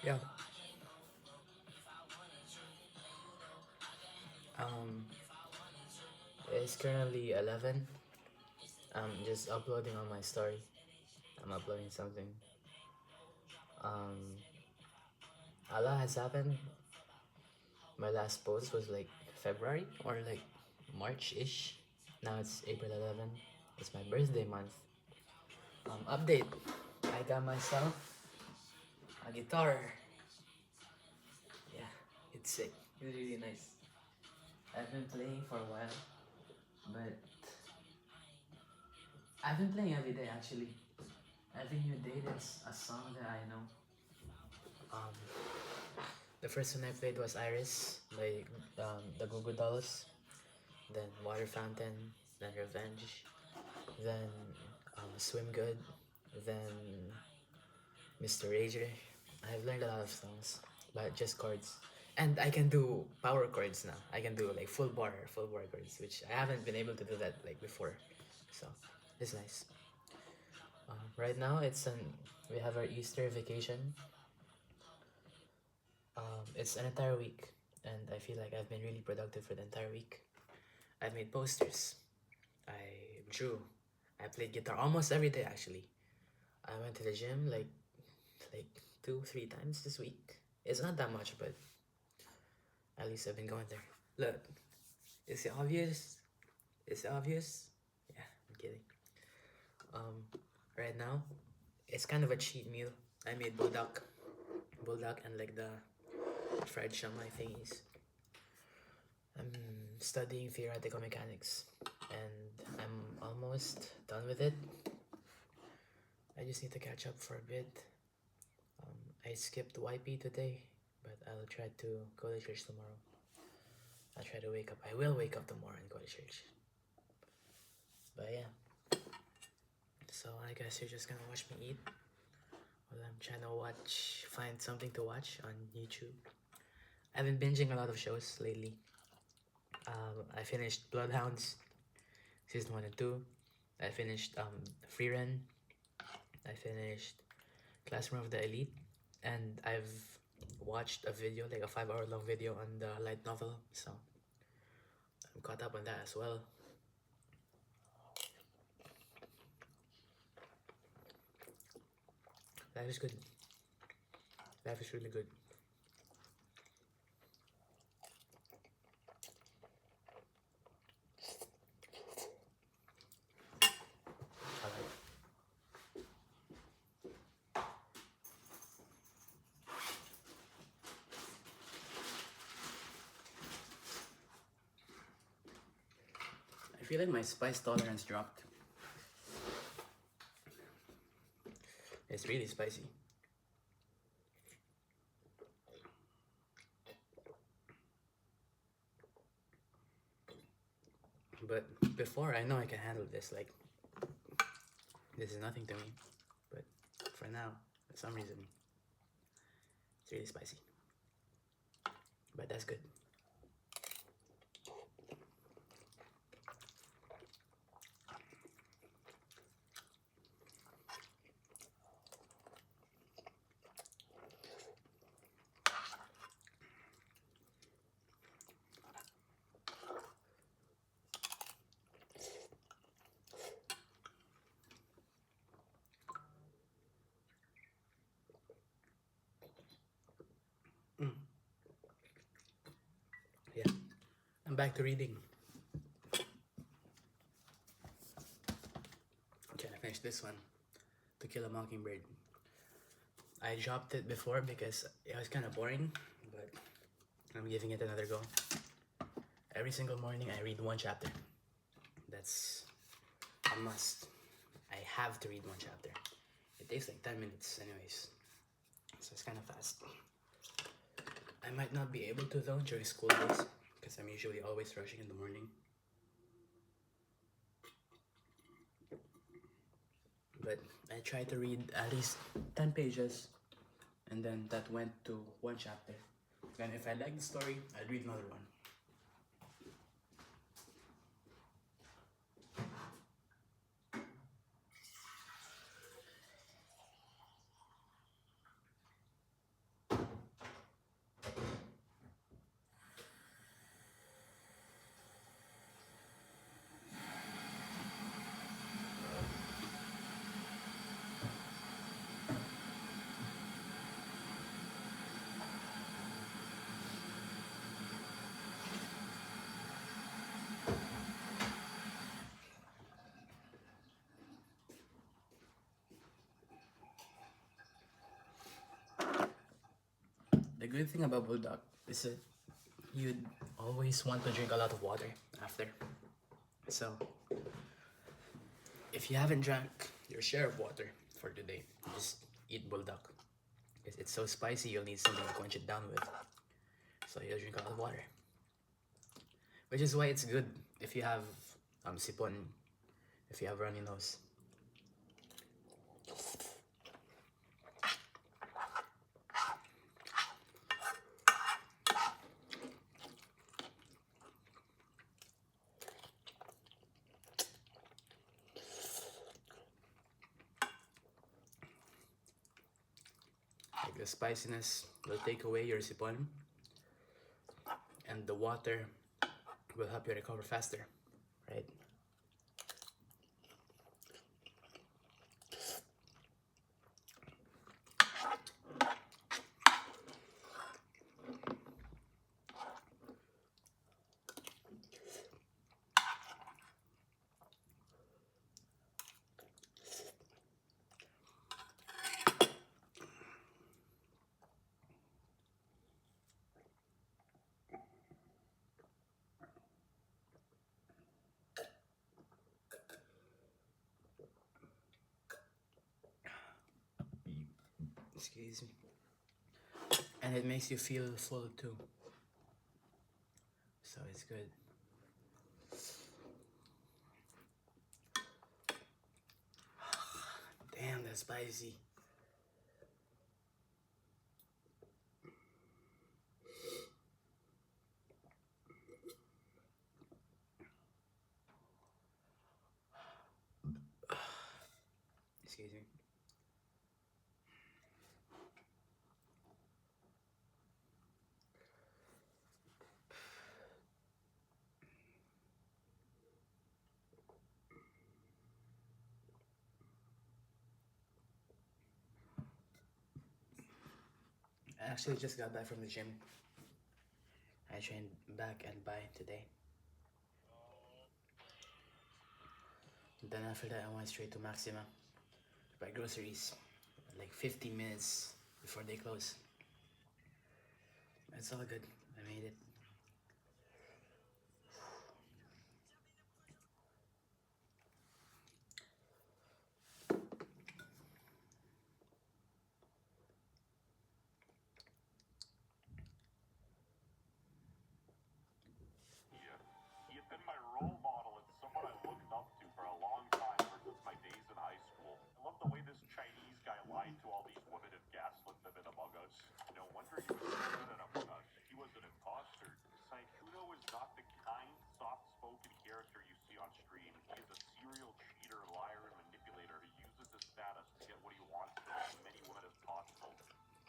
Yeah. Um, it's currently 11. I'm just uploading on my story. I'm uploading something. Um, a lot has happened. My last post was like February or like March-ish. Now it's April 11. It's my birthday month. Update. I got myself a guitar. Yeah, it's sick. It's really nice. I've been playing for a while, but I've been playing every day actually. Every new day there's a song that I know. Um, the first one I played was Iris by the Goo Goo Dolls, then Water Fountain, then Revenge, then Swim Good, then Mr. Rager. I've learned a lot of songs, but just chords. And I can do power chords now. I can do like full bar chords, which I haven't been able to do that like before. So it's nice. Right now we have our Easter vacation. It's an entire week, and I feel like I've been really productive for the entire week. I made posters. I drew. I played guitar almost every day actually. I went to the gym like 2 3 times this week. It's not that much, but at least I've been going there. Look, is it obvious? Is it obvious? Yeah, I'm kidding. Um, right now, it's kind of a cheat meal. I made bulldog, and like the fried shumai thingies. I'm studying theoretical mechanics, and I'm almost done with it. I just need to catch up for a bit. I skipped YP today, but I'll try to go to church tomorrow. I'll try to wake up. I will wake up tomorrow and go to church. But yeah, so I guess you're just gonna watch me eat while I'm trying to find something to watch on YouTube. I've been binging a lot of shows lately. I finished Bloodhounds season 1 and 2. I finished Free Run. I finished Classroom of the Elite, and I've watched a video, like a 5 hour long video on the light novel, so I'm caught up on that as well. Life is good. Life is really good. Alright. I feel like my spice tolerance dropped. It's really spicy. But before, I know I can handle this. Like, this is nothing to me. But for now, for some reason, it's really spicy. But that's good. Mm. Yeah, I'm back to reading. Okay, I finished this one, To Kill a Mockingbird. I dropped it before because it was kind of boring, but I'm giving it another go. Every single morning, I read one chapter. That's a must. I have to read one chapter. It takes like 10 minutes, anyways, so it's kind of fast. I might not be able to though during school days because I'm usually always rushing in the morning. But I try to read at least 10 pages, and then that went to one chapter. And if I like the story, I'd read another one. The good thing about bulldog is that you'd always want to drink a lot of water after. So, if you haven't drank your share of water for today, just eat bulldog. Because it's so spicy, you'll need something to quench it down with. So you'll drink a lot of water. Which is why it's good if you have sipon, if you have runny nose. Like the spiciness will take away your sipon, and the water will help you recover faster, right? Excuse me. And it makes you feel full too. So it's good. Damn, that's spicy. Excuse me. I actually just got back from the gym. I trained back and by today. Then after that, I went straight to Maxima to buy groceries. Like 15 minutes before they close. It's all good. I made it. He had been my role model and someone I looked up to for a long time ever since my days in high school. I love the way this Chinese guy lied to all these women and gaslit them in Among Us. No wonder he was so good at Among Us. He was an imposter. Saifudo is not the kind, soft-spoken character you see on screen. He is a serial cheater, liar, and manipulator who uses his status to get what he wants from as many women as possible.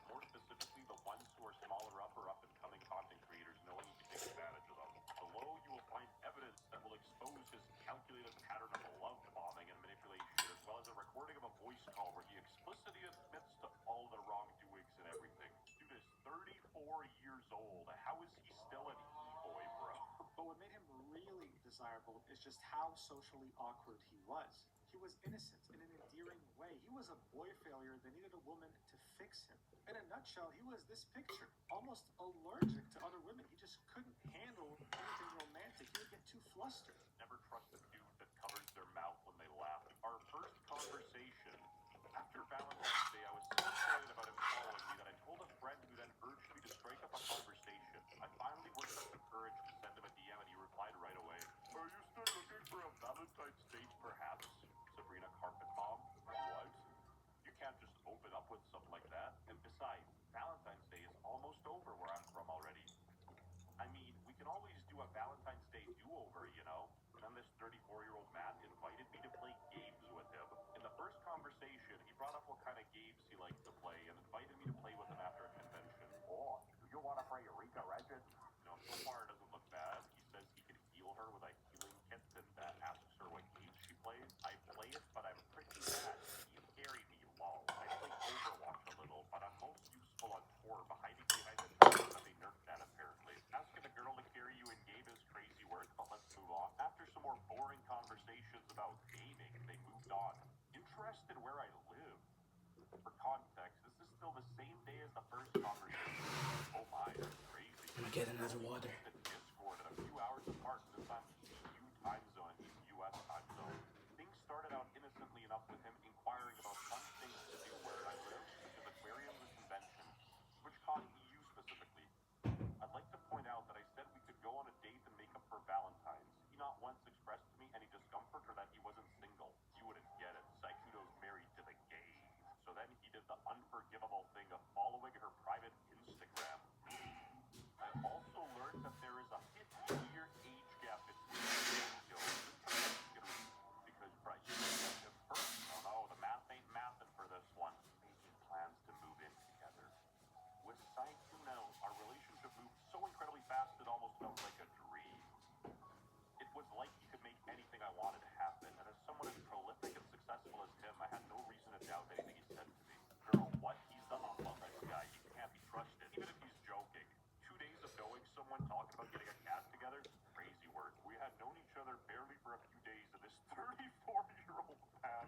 More specifically, the ones who are smaller up or up-and-coming content creators knowing he can take advantage of them. Below, you will find evidence that will expose his calculated pattern of love bombing and manipulation, as well as a recording of a voice call where he explicitly admits to all the wrongdoings and everything. Dude is 34 years old. How is he still an e-boy, bro? But what made him really desirable is just how socially awkward he was. He was innocent in an endearing way. He was a boy failure that needed a woman to fix him. In a nutshell, he was this picture, almost allergic to other women. He just couldn't handle anything romantic. He would get too flustered. Never trust a dude that covers their mouth when they laugh. Our first conversation after Valentine's Day, I was so excited about him calling me that I told a friend who then urged me to strike up a conversation. I finally worked up the courage to send him a DM and he replied right away. Are you still looking for a Valentine's date, perhaps? Sabrina Carpet Bomb? What? You can't just open up with something like that. And besides, Valentine's Day is almost over where I'm from already. I mean, we can always do a Valentine's Day do-over, you know? And then this 34-year-old man invited me to play games with him. In the first conversation, he brought up what kind of games get another water. The Discord at a few hours apart, this time EU time zone, he's US time zone. Things started out innocently enough with him inquiring about fun things to do where I live, such as aquariums and conventions, which caught EU specifically. I'd like to point out that I said we could go on a date and make up for Valentine's. He not once expressed to me any discomfort or that he wasn't single. You wouldn't get it. Saikudo's married to the game. So then he did the unforgivable thing of following her private Instagram. I also learned that there is a 50-year age gap between because Bryce is first. Oh no, the math ain't mathing for this one. Making plans to move in together. With Saikuno, our relationship moved so incredibly fast it almost felt like a dream. It was like he could make anything I wanted to happen, and as someone as prolific and successful as him, I had no reason to doubt anything he said to me. Girl, what? He's the this guy. He can't be trusted, even if he's joking. 2 days of knowing someone talking about getting a cat together, crazy work. We had known each other barely for a few days, and this 34-year-old man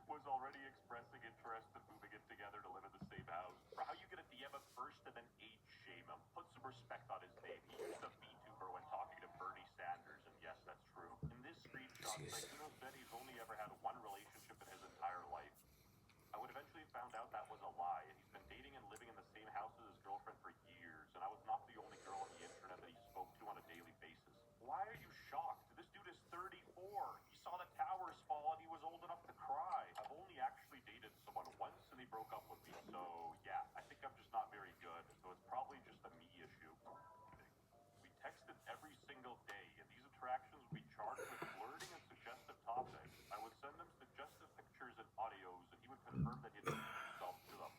was already expressing interest in moving in together to live in the same house. For how you get a DM him first and then age shame him. Put some respect on his name. He used a VTuber when talking to Bernie Sanders, and yes, that's true. In this screenshot, Saikuno said he's only ever had one relationship in his entire life. I would eventually found out that was a lie, and he's been dating and living in the same house as his girlfriend for years, and I was not the only girl on the internet that he spoke to on a daily basis. Why are you shocked? This dude is 34. He saw the towers fall and he was old enough to cry. I've only actually dated someone once and he broke up with me, so yeah, I think I'm just not very good, so it's probably just a me issue. We texted every single day, and these interactions would be charged with flirting and suggestive topics. I would send him suggestive pictures and audios, and he would confirm that he'd introduced himself to them.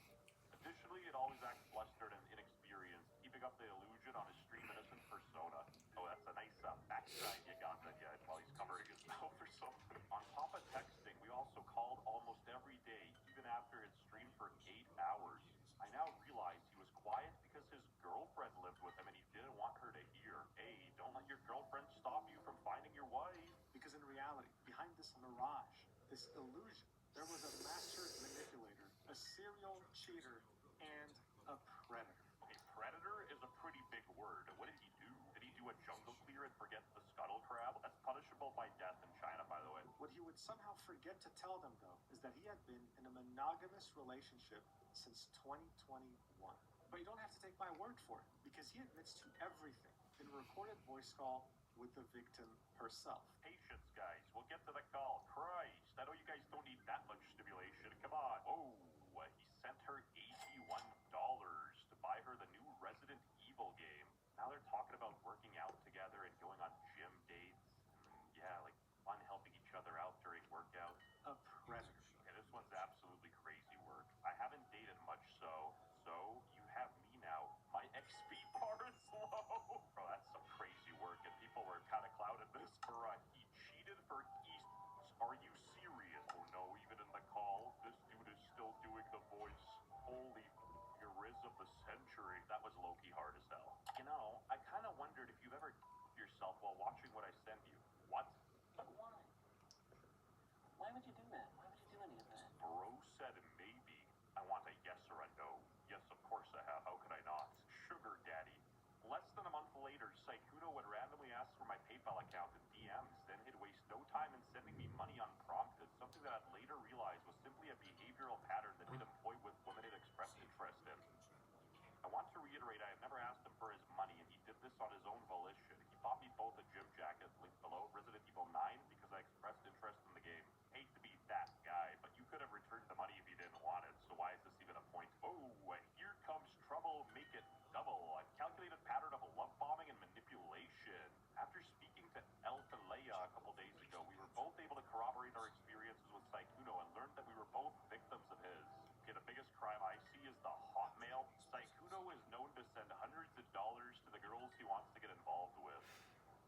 Additionally, he'd always act flustered and inexperienced, keeping up the illusion on his stream innocent persona. Oh, that's a nice backside you got that guy while he's covering his mouth or something. On top of texting, we also called almost every day, even after he'd streamed for 8 hours. I now realize he was quiet because his girlfriend lived with him and he didn't want her to hear. Hey, don't let your girlfriend stop you from finding your wife. Because in reality, behind this mirage, this illusion, there was a master manipulator, a serial cheater, and a predator. Okay, predator is a pretty big word. What did he do? Did he do a jungle clear and forget the scuttle crab? That's punishable by death in China, by the way. What he would somehow forget to tell them, though, is that he had been in a monogamous relationship since 2021. But you don't have to take my word for it, because he admits to everything in a recorded voice call with the victim herself. Patience, guys. We'll get to the call. Christ, I know you guys don't need that much stimulation. Come on. Oh, he sent her $81 to buy her the new Resident Evil game. Now they're talking about working out together and going on gym dates. And yeah, like fun helping each other out during workouts. A predator. Okay, this one's absolutely crazy work. I haven't dated much, so you have me now. My XP bar is low. Bro, that's some crazy work, and people were kind of clouded this for he cheated for East. Are you serious? Oh no, even in the call, this dude is still doing the voice. Holy your Riz of the century. That was low-key hard as hell. You know, I kind of wondered if you've ever yourself while watching what I send you. What? But why? Why would you do that? Why would you do any of that? Bro said maybe. I want a yes or a no. Yes, of course I have. How could I not? Sugar daddy. Less than a month later, Saikuno would randomly ask for my PayPal account in DMs. Then he'd waste no time in sending me money unprompted, something that I'd later realize was simply a behavioral pattern that he'd employed with women he'd expressed interest in. I want to reiterate I have never asked him for his money, and he did this on his own volition. He bought me both a gym jacket, linked below, Resident Evil 9, because I expressed interest in the game. Hate to be that guy, but you could have returned the money if you didn't want it, so why is this even a point? Oh, here comes trouble, make it double. A calculated pattern of love bombing and manipulation. After speaking to Elf and Leia a couple days ago, we were both able to corroborate our experiences with Saikuno and learned that we were both victims of his. Okay, the biggest crime I see is the hotmail. Saikuno is known to send hundreds of dollars to the girls he wants to get involved with.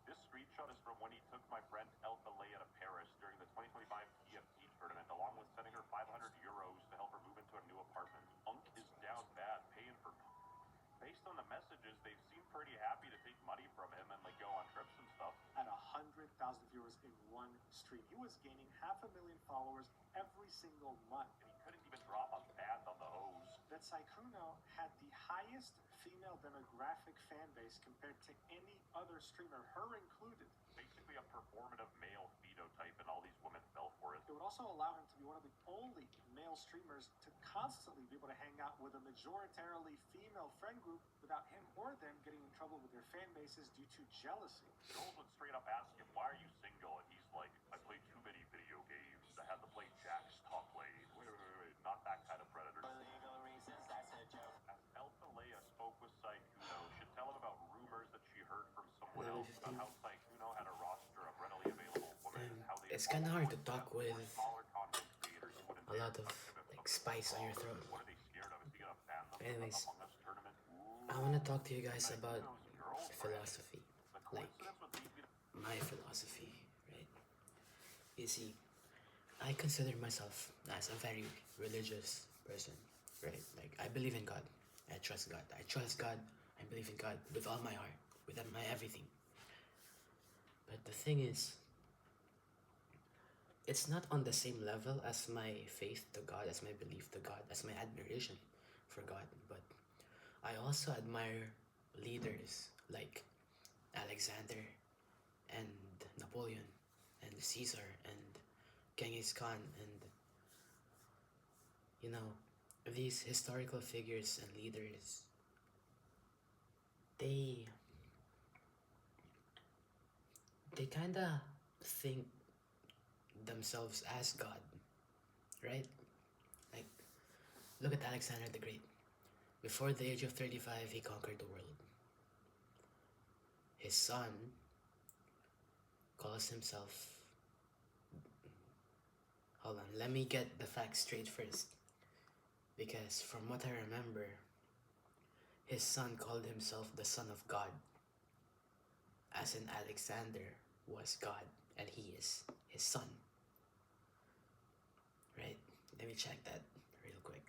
This screenshot is from when he took my friend Elfa Leia to Paris during the 2025 TFT tournament, along with sending her 500 euros to help her move into a new apartment. Unk is down bad, paying for... Based on the messages, they seem pretty happy to take money from him and like go on trips and stuff. At 100,000 viewers in one stream, he was gaining 500,000 followers every single month. And he couldn't even drop a band on the hose. Then that Saikuno had the highest female demographic fan base compared to any other streamer, her included. Basically a performative male phenotype, and all these women fell for it. It would also allow him to be one of the only male streamers to constantly be able to hang out with a majoritarily female friend group without him or them getting in trouble with their fan bases due to jealousy. Girls would straight up ask him, "Why are you single?" And he's like, "I play too many video games. I had to play Jack's top lane." Wait. Not that kind of predator. For legal reasons, that's a joke. As Alpha Leia spoke with Saikuno, she'd tell him about rumors that she heard from someone Level else about 15. how Saikuno had a roster of readily available women and how they It's kinda hard to talk with smaller content creators who wouldn't a lot of like spice on your throat. What are they scared of? Is he gonna ban them Anyways, from Among Us tournament? I want to talk to you guys about philosophy, The like coincidence would lead me to my philosophy, right? You see, I consider myself as a very religious person, right? Like, I believe in God. I trust God. I trust God. I believe in God with all my heart, with my everything. But the thing is, it's not on the same level as my faith to God, as my belief to God, as my admiration for God. But I also admire leaders like Alexander and Napoleon and Caesar and Genghis Khan and, you know, these historical figures and leaders. They kinda think themselves as God, right? Like, look at Alexander the Great. Before the age of 35, he conquered the world. His son calls himself. Hold on, let me get the facts straight first. Because from what I remember, his son called himself the Son of God. As in, Alexander was God, and he is his son. Right? Let me check that real quick.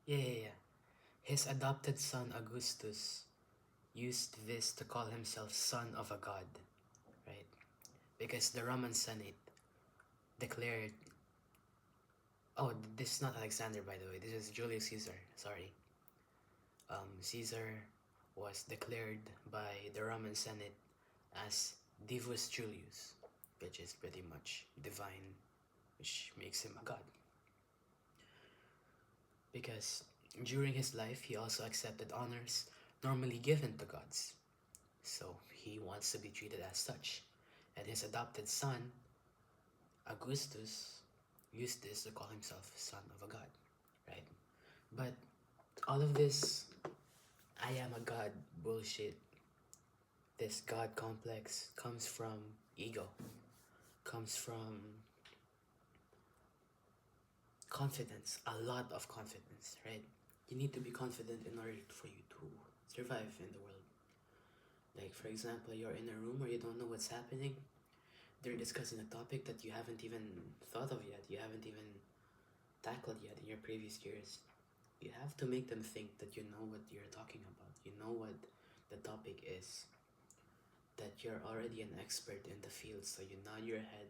Yeah. His adopted son Augustus used this to call himself son of a god, right? Because the Roman Senate declared. Oh, this is not Alexander, by the way. This is Julius Caesar. Sorry. Caesar was declared by the Roman Senate as Divus Julius, which is pretty much divine, which makes him a god. Because during his life, he also accepted honors normally given to gods. So he wants to be treated as such. And his adopted son, Augustus, used this to call himself son of a god, right? But all of this I am a god bullshit, this god complex comes from ego, comes from confidence, a lot of confidence, right? You need to be confident in order for you to survive in the world. Like, for example, you're in a room where you don't know what's happening. They're discussing a topic that you haven't even thought of yet, you haven't even tackled yet in your previous years. You have to make them think that you know what you're talking about, you know what the topic is, that you're already an expert in the field. So you nod your head,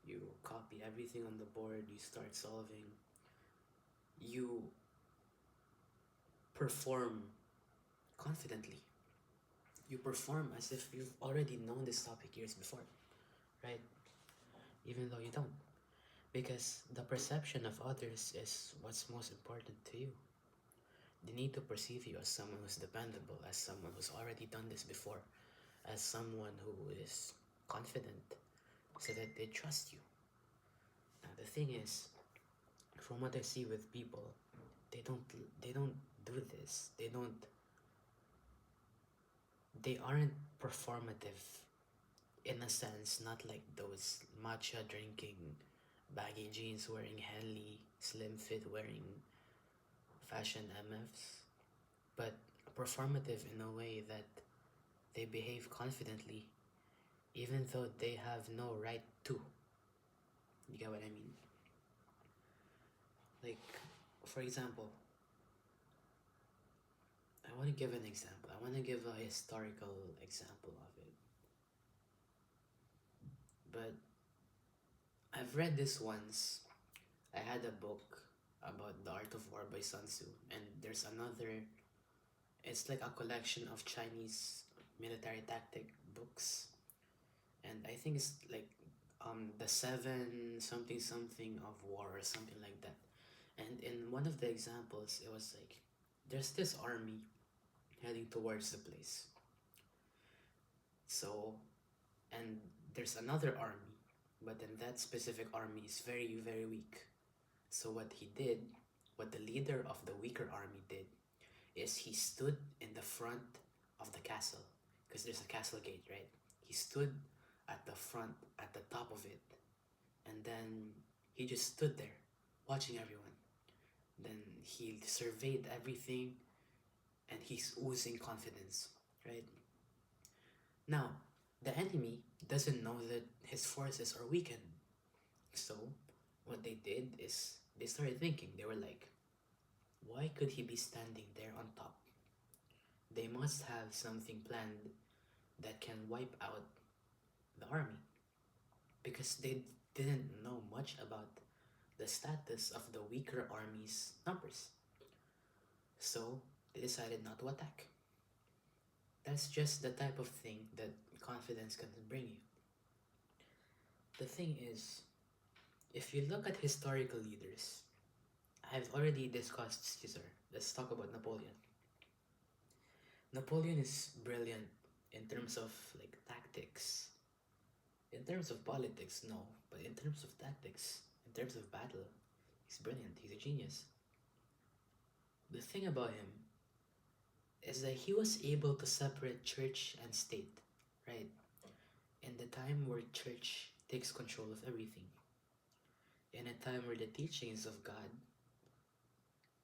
you copy everything on the board, you start solving, you perform confidently, you perform as if you've already known this topic years before, right? Even though you don't, because the perception of others is what's most important to you. They need to perceive you as someone who's dependable, as someone who's already done this before, as someone who is confident, so that they trust you. Now, the thing is, from what I see with people, they don't they don't do this. They aren't performative in a sense, not like those matcha drinking, baggy jeans wearing Henley, slim fit wearing fashion MFs, but performative in a way that they behave confidently even though they have no right to. You get what I mean? Like, for example, I want to give an example. I want to give a historical example of it. But I've read this once. I had a book about the Art of War by Sun Tzu, and there's another. It's like a collection of Chinese military tactic books, and I think it's like the seven something something of war or something like that. And in one of the examples, it was like there's this army heading towards the place. So, and there's another army, but then that specific army is very, very weak. So, what the leader of the weaker army did, is he stood in the front of the castle, because there's a castle gate, right? He stood at the front, at the top of it, and then he just stood there, watching everyone. Then he surveyed everything, and he's oozing confidence, right? Now, the enemy doesn't know that his forces are weakened. So, what they did is they started thinking. They were like, why could he be standing there on top? They must have something planned that can wipe out the army. Because they didn't know much about the status of the weaker army's numbers. So, they decided not to attack. That's just the type of thing that confidence can bring you. The thing is, if you look at historical leaders, I've already discussed Caesar. Let's talk about Napoleon. Napoleon is brilliant in terms of like tactics. In terms of politics, no, but in terms of tactics, in terms of battle, he's brilliant. He's a genius. The thing about him is that he was able to separate church and state, right? In the time where church takes control of everything, in a time where the teachings of God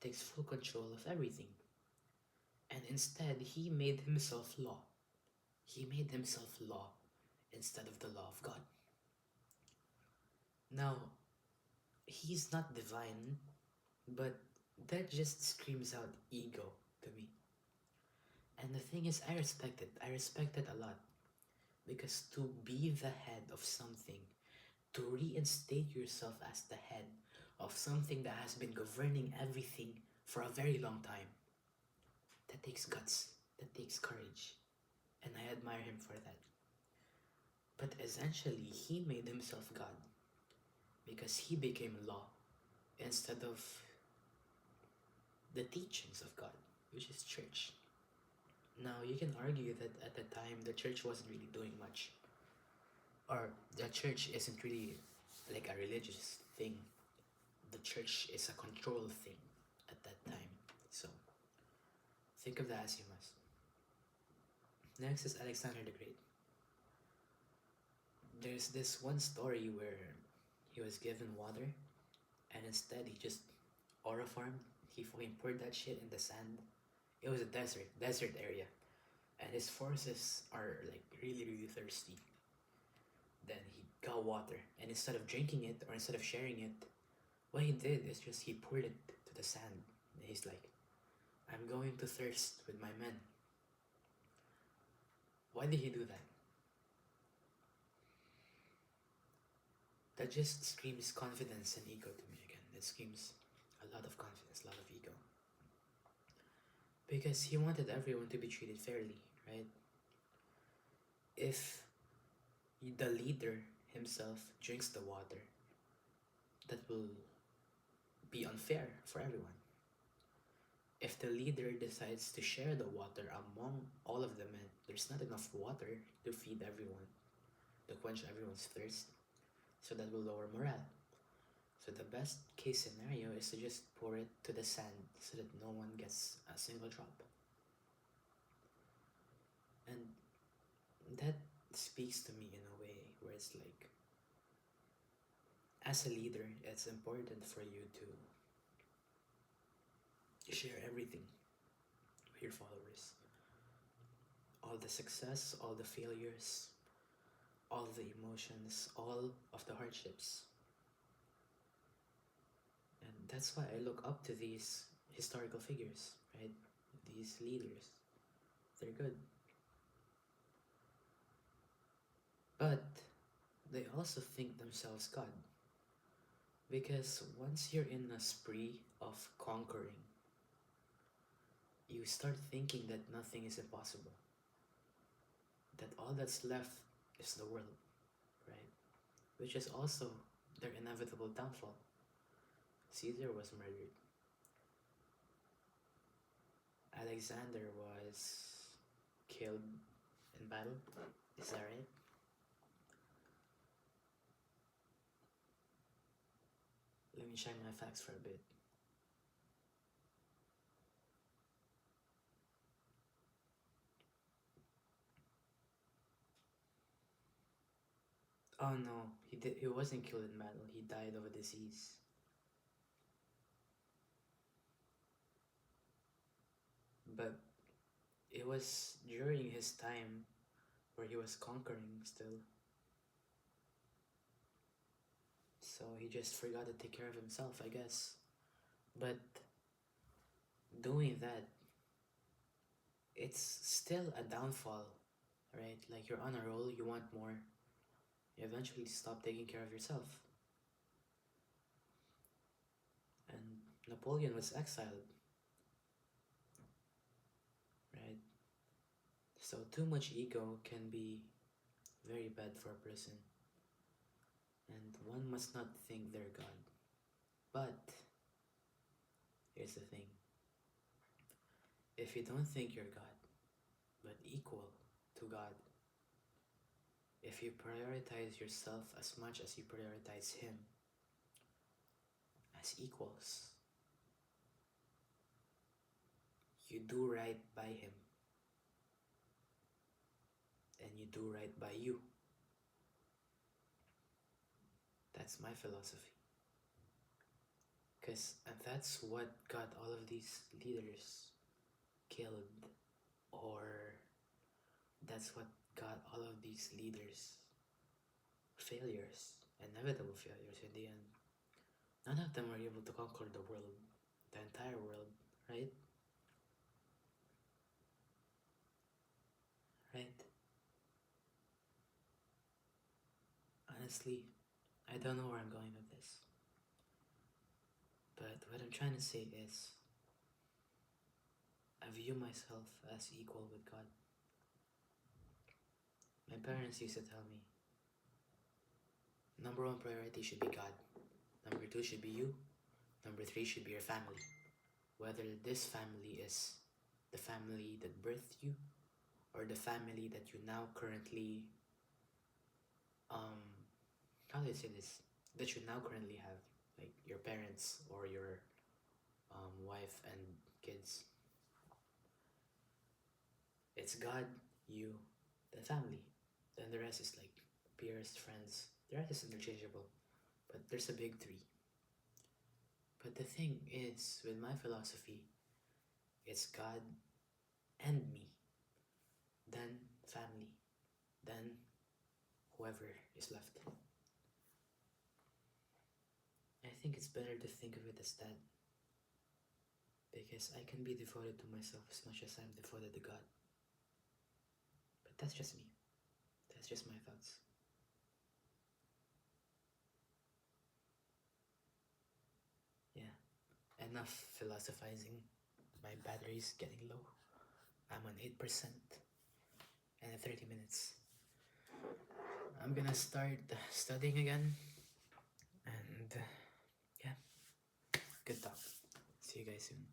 takes full control of everything. And instead, he made himself law. He made himself law instead of the law of God. Now, he's not divine, but that just screams out ego to me. And the thing is, I respect it. I respect it a lot. Because to be the head of something, to reinstate yourself as the head of something that has been governing everything for a very long time, that takes guts, that takes courage, and I admire him for that. But essentially, he made himself God because he became law instead of the teachings of God, which is church. Now, you can argue that at the time the church wasn't really doing much, or the church isn't really like a religious thing. The church is a control thing at that time. So, think of that as you must. Next is Alexander the Great. There's this one story where he was given water, and instead he just aura farmed. He fucking poured that shit in the sand. It was a desert area, and his forces are like really, really thirsty. Then he got water, and instead of drinking it or instead of sharing it, what he did is just he poured it to the sand. And he's like, I'm going to thirst with my men. Why did he do that? That just screams confidence and ego to me again. It screams a lot of confidence, a lot of ego. Because he wanted everyone to be treated fairly, right? If the leader himself drinks the water, that will be unfair for everyone. If the leader decides to share the water among all of the men, there's not enough water to feed everyone, to quench everyone's thirst, so that will lower morale. So the best case scenario is to just pour it to the sand so that no one gets a single drop. And that speaks to me in a way where it's like, as a leader, it's important for you to share everything with your followers. All the success, all the failures, all the emotions, all of the hardships. And that's why I look up to these historical figures, right? These leaders. They're good. But they also think themselves God. Because once you're in a spree of conquering, you start thinking that nothing is impossible. That all that's left is the world, right? Which is also their inevitable downfall. Caesar was murdered. Alexander was killed in battle. Is that right? Let me check my facts for a bit. Oh no, he wasn't killed in battle. He died of a disease. But it was during his time where he was conquering still. So he just forgot to take care of himself, I guess. But doing that, it's still a downfall, right? Like you're on a roll, you want more. You eventually stop taking care of yourself. And Napoleon was exiled, right? So too much ego can be very bad for a person. And one must not think they're God. But here's the thing. If you don't think you're God, but equal to God, if you prioritize yourself as much as you prioritize Him as equals, you do right by Him and you do right by you. That's my philosophy. Because that's what got all of these leaders killed, or that's what got all of these leaders failures, inevitable failures in the end. None of them were able to conquer the world, the entire world, right? Right? Honestly, I don't know where I'm going with this. But what I'm trying to say is, I view myself as equal with God. My parents used to tell me, number one priority should be God. Number two should be you. Number three should be your family. Whether this family is the family that birthed you, or the family that you now currently, how do I say this? That you now currently have, like your parents or your wife and kids. It's God, you, the family. Then the rest is like peers, friends. The rest is interchangeable. But there's a big three. But the thing is, with my philosophy, it's God and me, then family, then whoever is left. I think it's better to think of it as that, because I can be devoted to myself as much as I'm devoted to God. But that's just me. That's just my thoughts. Yeah, enough philosophizing. My battery's getting low. I'm on 8% and in 30 minutes. I'm gonna start studying again. And yeah, good talk. See you guys soon.